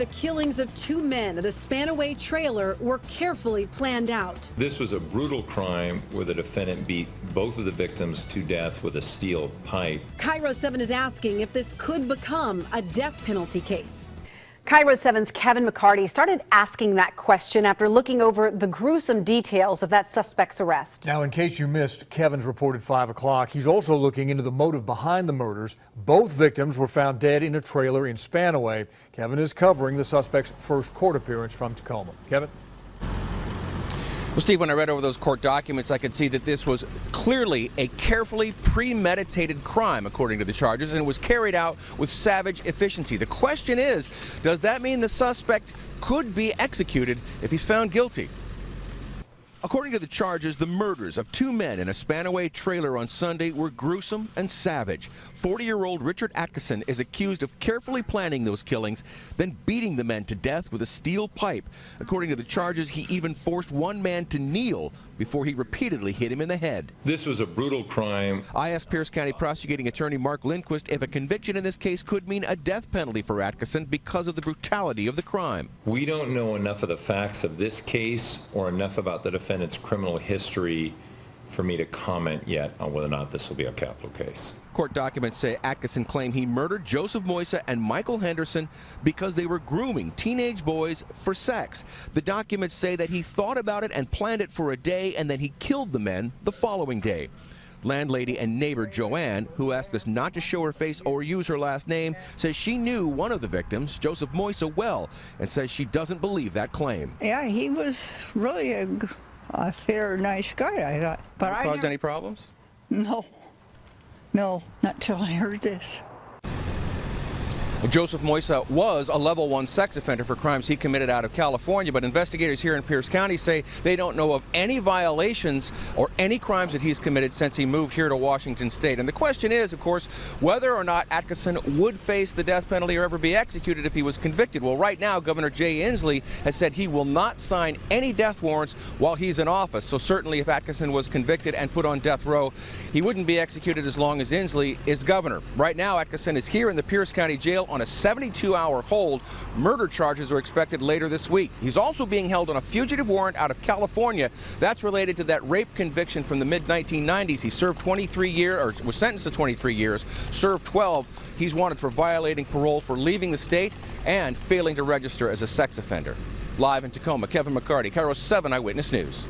The killings of two men at a Spanaway trailer were carefully planned out. This was a brutal crime where the defendant beat both of the victims to death with a steel pipe. Cairo 7 is asking if this could become a death penalty case. Cairo 7's Kevin McCarty started asking that question after looking over the gruesome details of that suspect's arrest. Now, in case you missed Kevin's report at 5 o'clock, he's also looking into the motive behind the murders. Both victims were found dead in a trailer in Spanaway. Kevin is covering the suspect's first court appearance from Tacoma. Kevin? Well, Steve, when I read over those court documents, I could see that this was clearly a carefully premeditated crime, according to the charges, and it was carried out with savage efficiency. The question is, does that mean the suspect could be executed if he's found guilty? According to the charges, the murders of two men in a Spanaway trailer on Sunday were gruesome and savage. 40-year-old Richard Atkisson is accused of carefully planning those killings, then beating the men to death with a steel pipe. According to the charges, he even forced one man to kneel before he repeatedly hit him in the head. This was a brutal crime. I asked Pierce County prosecuting attorney Mark Lindquist if a conviction in this case could mean a death penalty for Atkisson because of the brutality of the crime. We don't know enough of the facts of this case or enough about the defendant's criminal history for me to comment yet on whether or not this will be a capital case. Court documents say Atkisson claimed he murdered Joseph Moisa and Michael Henderson because they were grooming teenage boys for sex. The documents say that he thought about it and planned it for a day, and then he killed the men the following day. Landlady and neighbor Joanne, who asked us not to show her face or use her last name, says she knew one of the victims, Joseph Moisa, well, and says she doesn't believe that claim. Yeah, he was really a fair, nice guy, I thought. But Did it cause any problems? No, not till I heard this. Joseph Moisa was a level 1 sex offender for crimes he committed out of California, but investigators here in Pierce County say they don't know of any violations or any crimes that he's committed since he moved here to Washington State. And the question is, of course, whether or not Atkisson would face the death penalty or ever be executed if he was convicted. Well, right now, Governor Jay Inslee has said he will not sign any death warrants while he's in office. So certainly if Atkisson was convicted and put on death row, he wouldn't be executed as long as Inslee is governor. Right now, Atkisson is here in the Pierce County Jail on a 72-hour hold. Murder charges are expected later this week. He's also being held on a fugitive warrant out of California. That's related to that rape conviction from the mid-1990s. He served 23 years, or was sentenced to 23 years, served 12. He's wanted for violating parole for leaving the state and failing to register as a sex offender. Live in Tacoma, Kevin McCarty, Cairo 7 Eyewitness News.